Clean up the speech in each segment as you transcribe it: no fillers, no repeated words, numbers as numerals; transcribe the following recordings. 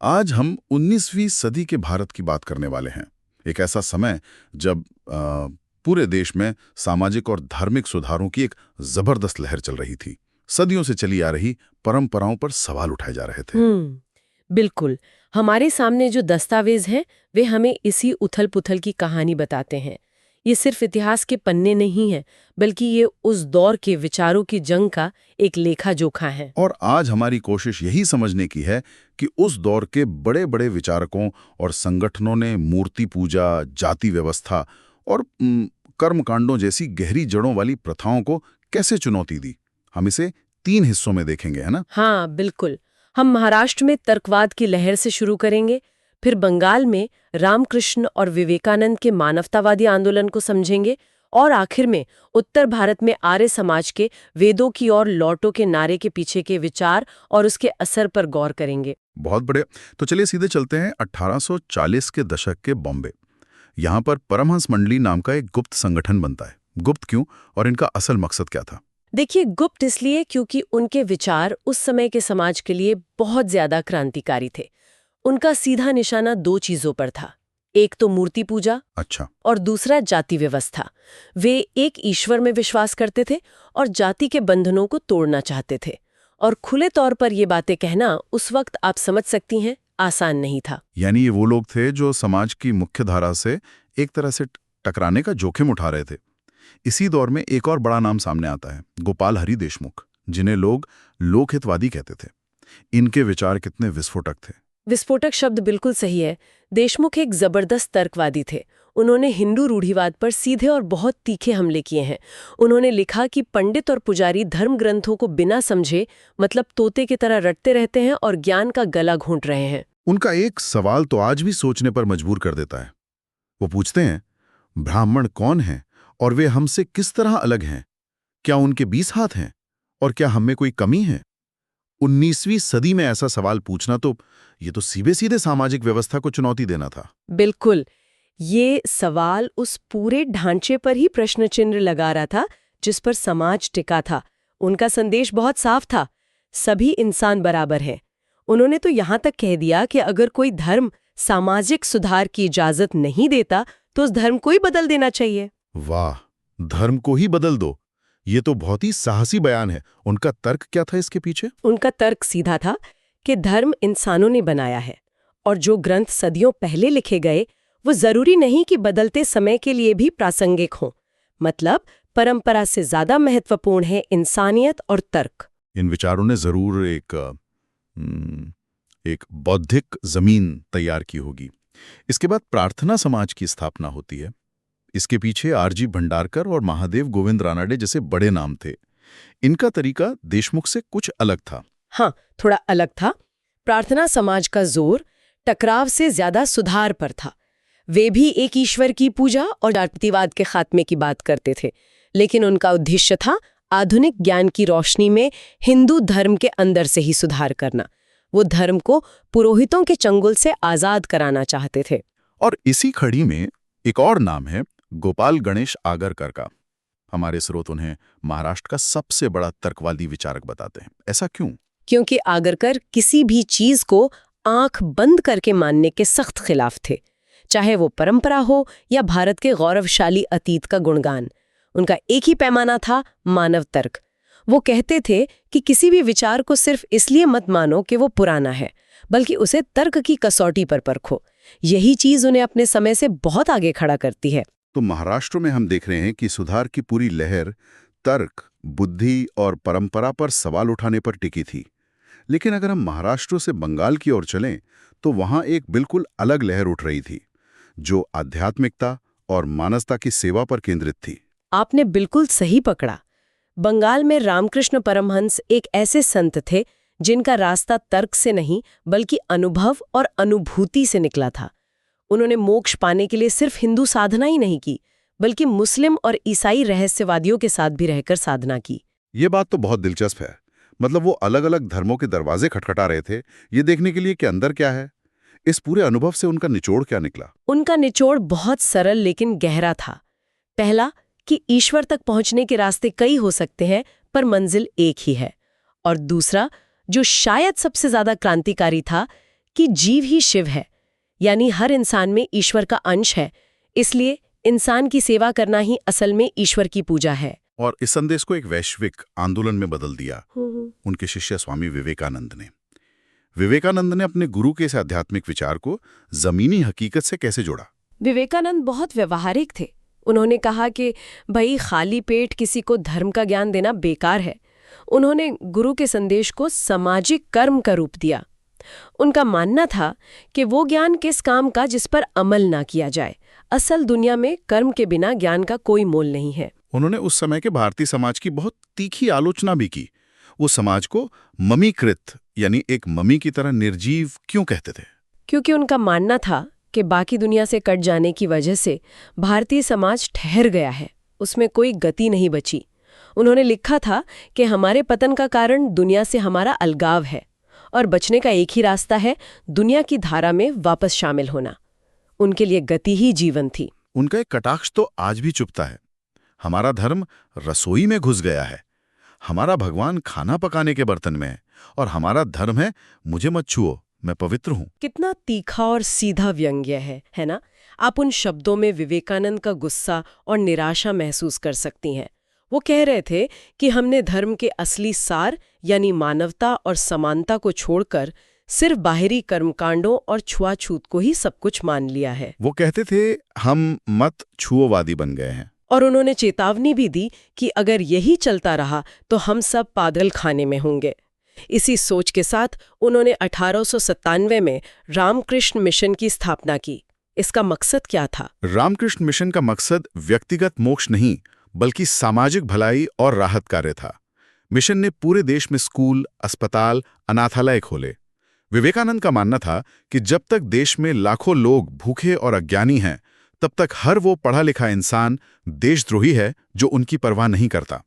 आज हम 19वीं सदी के भारत की बात करने वाले हैं। एक ऐसा समय जब पूरे देश में सामाजिक और धार्मिक सुधारों की एक जबरदस्त लहर चल रही थी। सदियों से चली आ रही परंपराओं पर सवाल उठाए जा रहे थे। बिल्कुल। हमारे सामने जो दस्तावेज हैं वे हमें इसी उथल-पुथल की कहानी बताते हैं। ये सिर्फ इतिहास के पन्ने नहीं हैं, बल्कि ये उस दौर के विचारों की जंग का एक लेखा-जोखा है। और आज हमारी कोशिश यही समझने की है कि उस दौर के बड़े-बड़े विचारकों और संगठनों ने मूर्ति पूजा, जाति व्यवस्था और कर्मकांडों जैसी गहरी जड़ों वाली प्रथाओं को कैसे चुनौती दी। हम इसे 3 हिस्सों में देखेंगे, है ना? हाँ, बिल्कुल। हम महाराष्ट्र में तर्कवाद की लहर से शुरू करेंगे, फिर बंगाल में रामकृष्ण और विवेकानंद के मानवतावादी आंदोलन को समझेंगे और आखिर में उत्तर भारत में आर्य समाज के वेदों की ओर लौटो के नारे के पीछे के विचार और उसके असर पर गौर करेंगे। बहुत बढ़िया। तो चलिए सीधे चलते हैं 1840 के दशक के बॉम्बे। यहाँ पर परमहंस मंडली नाम का एक गुप्त संगठन बनता है। गुप्त क्यों और इनका असल मकसद क्या था? देखिए, गुप्त इसलिए क्योंकि उनके विचार उस समय के समाज के लिए बहुत ज्यादा क्रांतिकारी थे। उनका सीधा निशाना 2 चीजों पर था। एक तो मूर्ति पूजा अच्छा। और दूसरा जाति व्यवस्था। वे एक ईश्वर में विश्वास करते थे और जाति के बंधनों को तोड़ना चाहते थे। और खुले तौर पर ये बातें कहना उस वक्त, आप समझ सकती हैं, आसान नहीं था। यानी ये वो लोग थे जो समाज की मुख्य धारा से एक तरह से टकराने का जोखिम उठा रहे थे। इसी दौर में एक और बड़ा नाम सामने आता है, गोपाल हरि देशमुख, जिन्हें लोग लोकहितवादी कहते थे। इनके विचार कितने विस्फोटक थे। विस्फोटक शब्द बिल्कुल सही है। देशमुख एक जबरदस्त तर्कवादी थे। उन्होंने हिंदू रूढ़िवाद पर सीधे और बहुत तीखे हमले किए हैं। उन्होंने लिखा कि पंडित और पुजारी धर्म ग्रंथों को बिना समझे, मतलब तोते की तरह रटते रहते हैं और ज्ञान का गला घोंट रहे हैं। उनका एक सवाल तो आज भी सोचने पर मजबूर कर देता है। वो पूछते हैं, ब्राह्मण कौन हैं और वे हमसे किस तरह अलग हैं? क्या उनके 20 हाथ हैं और क्या हम में कोई कमी है? 19वीं सदी में ऐसा सवाल पूछना तो ये तो सीधे सीधे सामाजिक व्यवस्था को चुनौती देना था। बिल्कुल। ये सवाल उस पूरे ढांचे पर ही प्रश्न चिन्ह लगा रहा था जिस पर समाज टिका था। उनका संदेश बहुत साफ था, सभी इंसान बराबर हैं। उन्होंने तो यहाँ तक कह दिया कि अगर कोई धर्म सामाजिक सुधार की इजाजत नहीं देता तो उस धर्म को ही बदल देना चाहिए। वाह, धर्म को ही बदल दो, ये तो बहुत ही साहसी बयान है। उनका तर्क क्या था इसके पीछे? उनका तर्क सीधा था कि धर्म इंसानों ने बनाया है और जो ग्रंथ सदियों पहले लिखे गए वो जरूरी नहीं कि बदलते समय के लिए भी प्रासंगिक हों। मतलब परंपरा से ज्यादा महत्वपूर्ण है इंसानियत और तर्क। इन विचारों ने जरूर एक बौद्धिक जमीन तैयार की होगी। इसके बाद प्रार्थना समाज की स्थापना होती है। इसके पीछे आरजी भंडारकर और महादेव गोविंद रानाडे जैसे बड़े नाम थे। इनका तरीका देशमुख से कुछ अलग था। हाँ, थोड़ा अलग था। प्रार्थना समाज का जोर टकराव से ज्यादा सुधार पर था। वे भी एक ईश्वर की पूजा और जातिवाद के खात्मे की बात करते थे, लेकिन उनका उद्देश्य था आधुनिक ज्ञान की रोशनी में हिंदू धर्म के अंदर से ही सुधार करना। वो धर्म को पुरोहितों के चंगुल से आजाद कराना चाहते थे। और इसी खड़ी में एक और नाम है गोपाल गणेश आगरकर का। हमारे स्रोत उन्हें महाराष्ट्र का सबसे बड़ा तर्कवादी विचारक बताते हैं। ऐसा क्यों? क्योंकि आगरकर किसी भी चीज को आंख बंद करके मानने के सख्त खिलाफ थे, चाहे वो परंपरा हो या भारत के गौरवशाली अतीत का गुणगान। उनका एक ही पैमाना था, मानव तर्क। वो कहते थे कि किसी भी विचार को सिर्फ इसलिए मत मानो कि वो पुराना है, बल्कि उसे तर्क की कसौटी पर परखो। यही चीज उन्हें अपने समय से बहुत आगे खड़ा करती है। तो महाराष्ट्र में हम देख रहे हैं कि सुधार की पूरी लहर तर्क, बुद्धि और परंपरा पर सवाल उठाने पर टिकी थी। लेकिन अगर हम महाराष्ट्र से बंगाल की ओर चलें तो वहां एक बिल्कुल अलग लहर उठ रही थी, जो आध्यात्मिकता और मानवता की सेवा पर केंद्रित थी। आपने बिल्कुल सही पकड़ा। बंगाल में रामकृष्ण परमहंस एक ऐसे संत थे जिनका रास्ता तर्क से नहीं बल्कि अनुभव और अनुभूति से निकला था। उन्होंने मोक्ष पाने के लिए सिर्फ हिंदू साधना ही नहीं की, बल्कि मुस्लिम और ईसाई रहस्यवादियों के साथ भी रहकर साधना की। ये बात तो बहुत दिलचस्प है। मतलब वो अलग अलग धर्मों के दरवाजे खटखटा रहे थे, ये देखने के लिए कि अंदर क्या है। इस पूरे अनुभव से उनका निचोड़ क्या निकला? उनका निचोड़ बहुत सरल लेकिन गहरा था। पहला, कि ईश्वर तक पहुंचने के रास्ते कई हो सकते हैं पर मंजिल एक ही है। और दूसरा, जो शायद सबसे ज्यादा क्रांतिकारी था, कि जीव ही शिव है, यानी हर इंसान में ईश्वर का अंश है, इसलिए इंसान की सेवा करना ही असल में ईश्वर की पूजा है। और इस संदेश को एक वैश्विक आंदोलन में बदल दिया उनके शिष्य स्वामी विवेकानंद ने। विवेकानंद ने अपने गुरु के इस आध्यात्मिक विचार को जमीनी हकीकत से कैसे जोड़ा? विवेकानंद बहुत व्यवहारिक थे। उन्होंने कहा कि भाई खाली पेट किसी को धर्म का ज्ञान देना बेकार है। उन्होंने गुरु के संदेश को सामाजिक कर्म का रूप दिया। उनका मानना था कि वो ज्ञान किस काम का जिस पर अमल ना किया जाए। असल दुनिया में कर्म के बिना ज्ञान का कोई मोल नहीं है। उन्होंने उस समय के भारतीय समाज की बहुत तीखी आलोचना भी की। वो समाज को ममीकृत यानी एक ममी की तरह निर्जीव क्यों कहते थे? क्योंकि उनका मानना था कि बाकी दुनिया से कट जाने की वजह से भारतीय समाज ठहर गया है, उसमें कोई गति नहीं बची। उन्होंने लिखा था कि हमारे पतन का कारण दुनिया से हमारा अलगाव है और बचने का एक ही रास्ता है, दुनिया की धारा में वापस शामिल होना। उनके लिए गति ही जीवन थी। उनका एक कटाक्ष तो आज भी चुभता है। हमारा धर्म रसोई में घुस गया है, हमारा भगवान खाना पकाने के बर्तन में है, और हमारा धर्म है मुझे मत छुओ, मैं पवित्र हूं। कितना तीखा और सीधा व्यंग्य है ना? आप उन शब्दों में विवेकानंद का गुस्सा और निराशा महसूस कर सकती हैं। वो कह रहे थे कि हमने धर्म के असली सार यानी मानवता और समानता को छोड़कर सिर्फ बाहरी कर्मकांडों और छुआछूत को ही सब कुछ मान लिया है। वो कहते थे हम मत छुओवादी बन गए हैं। और उन्होंने चेतावनी भी दी कि अगर यही चलता रहा तो हम सब पागल खाने में होंगे। इसी सोच के साथ उन्होंने 1897 में रामकृष्ण मिशन की स्थापना की। इसका मकसद क्या था? रामकृष्ण मिशन का मकसद व्यक्तिगत मोक्ष नहीं बल्कि सामाजिक भलाई और राहत कार्य था। मिशन ने पूरे देश में स्कूल, अस्पताल, अनाथालय खोले। विवेकानंद का मानना था कि जब तक देश में लाखों लोग भूखे और अज्ञानी हैं, तब तक हर वो पढ़ा लिखा इंसान देशद्रोही है जो उनकी परवाह नहीं करता।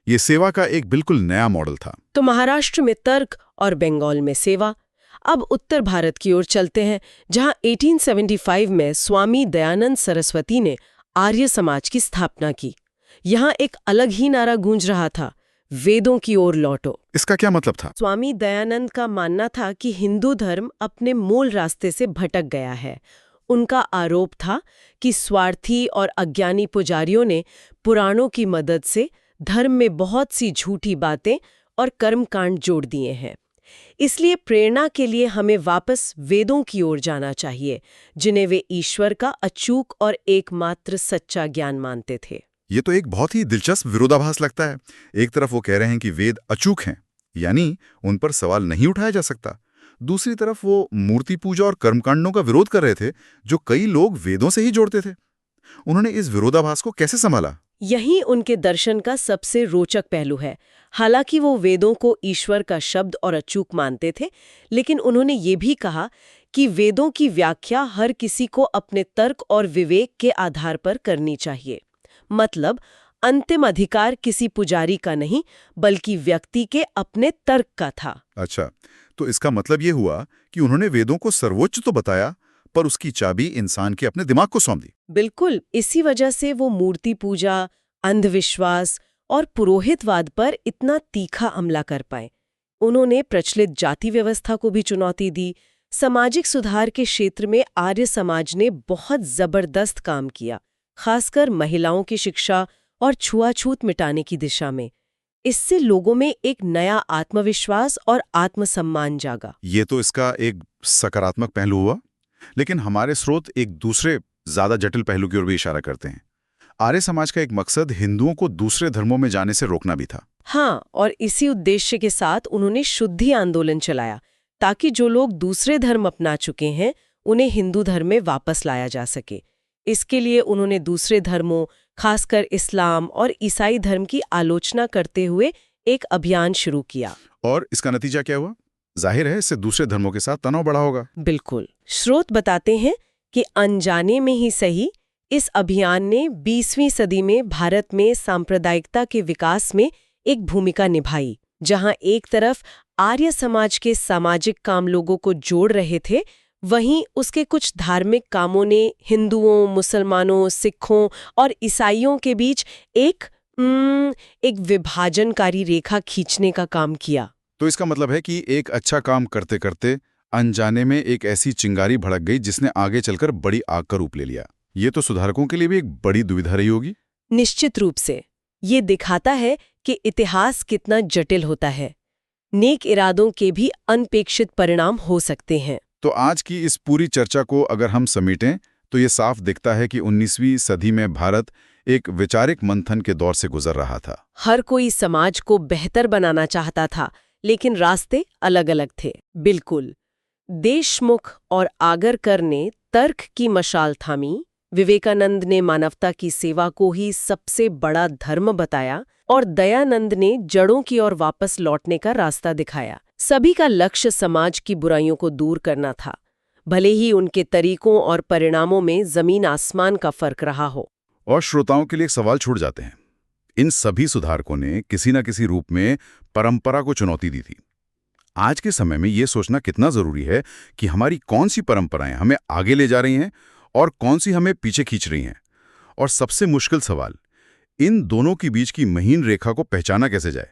ये सेवा का एक बिल्कुल नया मॉडल था। तो महाराष्ट्र में तर्क और बंगाल में सेवा। अब उत्तर भारत की ओर चलते हैं, जहां 1875 में स्वामी दयानंद सरस्वती ने आर्य समाज की स्थापना की। यहां एक अलग ही नारा गूंज रहा था, वेदों की ओर लौटो। इसका क्या मतलब था? स्वामी दयानंद का मानना था कि हिंदू धर्म अपने मूल रास्ते से भटक गया है। उनका आरोप था कि स्वार्थी और अज्ञानी पुजारियों ने पुराणों की मदद से धर्म में बहुत सी झूठी बातें और कर्मकांड जोड़ दिए हैं। इसलिए प्रेरणा के लिए हमें वापस वेदों की ओर जाना चाहिए, जिन्हें वे ईश्वर का अचूक और एकमात्र सच्चा ज्ञान मानते थे। ये तो एक बहुत ही दिलचस्प विरोधाभास लगता है। एक तरफ वो कह रहे हैं कि वेद अचूक हैं, यानी उन पर सवाल नहीं उठाया जा सकता। दूसरी तरफ वो मूर्ति पूजा और कर्मकांडों का विरोध कर रहे थे, जो कई लोग वेदों से ही जोड़ते थे। उन्होंने इस विरोधाभास को कैसे संभाला? यही उनके दर्शन का सबसे रोचक पहलू है। हालांकि वो वेदों को ईश्वर का शब्द और अचूक मानते थे, लेकिन उन्होंने ये भी कहा कि वेदों की व्याख्या हर किसी को अपने तर्क और विवेक के आधार पर करनी चाहिए। मतलब अंतिम अधिकार किसी पुजारी का नहीं, बल्कि व्यक्ति के अपने तर्क का था। अच्छा, तो इसका मतलब ये हुआ कि उन्होंने वेदों को सर्वोच्च तो बताया, पर उसकी चाबी इंसान के अपने दिमाग को सौंप दी। बिल्कुल, इसी वजह से वो मूर्ति पूजा, अंधविश्वास और पुरोहितवाद पर इतना तीखा हमला कर पाए। उन्होंने प्रचलित जाति व्यवस्था को भी चुनौती दी। सामाजिक सुधार के क्षेत्र में आर्य समाज ने बहुत जबरदस्त काम किया, खासकर महिलाओं की शिक्षा और छुआछूत मिटाने की दिशा में। इससे लोगों में एक नया आत्मविश्वास और आत्मसम्मान जागा। ये तो इसका एक सकारात्मक पहलू हुआ, लेकिन हमारे स्रोत एक दूसरे ज्यादा जटिल पहलू की ओर भी इशारा करते हैं। आर्य समाज का एक मकसद हिंदुओं को दूसरे धर्मों में जाने से रोकना भी था। हाँ, और इसी उद्देश्य के साथ उन्होंने शुद्धि आंदोलन चलाया, ताकि जो लोग दूसरे धर्म अपना चुके हैं उन्हें हिंदू धर्म में वापस लाया जा सके। इसके लिए उन्होंने दूसरे धर्मों, खासकर इस्लाम और ईसाई धर्म की आलोचना करते हुए एक अभियान शुरू किया। और इसका नतीजा क्या हुआ? जाहिर है इससे दूसरे धर्मों के साथ तनाव बढ़ा होगा। बिल्कुल। स्रोत बताते हैं कि अनजाने में ही सही, इस अभियान ने 20वीं सदी में भारत में सांप्रदायिकता के विकास में एक भूमिका निभाई। जहां एक तरफ आर्य समाज के सामाजिक काम लोगों को जोड़ रहे थे, वहीं उसके कुछ धार्मिक कामों ने हिंदुओं, मुसलमानों, सिखों और ईसाइयों के बीच एक विभाजनकारी रेखा खींचने का काम किया। तो इसका मतलब है कि एक अच्छा काम करते करते अनजाने में एक ऐसी चिंगारी भड़क गई जिसने आगे चलकर बड़ी आग का रूप ले लिया। ये तो सुधारकों के लिए भी एक बड़ी दुविधा रही होगी। निश्चित रूप से ये दिखाता है कि इतिहास कितना जटिल होता है। नेक इरादों के भी अनपेक्षित परिणाम हो सकते हैं। तो आज की इस पूरी चर्चा को अगर हम समेटें तो ये साफ दिखता है कि 19वीं सदी में भारत एक वैचारिक मंथन के दौर से गुजर रहा था। हर कोई समाज को बेहतर बनाना चाहता था, लेकिन रास्ते अलग-अलग थे। बिल्कुल। देशमुख और आगरकर ने तर्क की मशाल थामी, विवेकानंद ने मानवता की सेवा को ही सबसे बड़ा धर्म बताया और दयानंद ने जड़ों की ओर वापस लौटने का रास्ता दिखाया। सभी का लक्ष्य समाज की बुराइयों को दूर करना था, भले ही उनके तरीकों और परिणामों में जमीन आसमान का फर्क रहा हो। और श्रोताओं के लिए एक सवाल छूट जाते हैं। इन सभी सुधारकों ने किसी न किसी रूप में परंपरा को चुनौती दी थी। आज के समय में ये सोचना कितना जरूरी है कि हमारी कौन सी परंपराएं हमें आगे ले जा रही हैं और कौन सी हमें पीछे खींच रही हैं। और सबसे मुश्किल सवाल, इन दोनों के बीच की महीन रेखा को पहचाना कैसे जाए।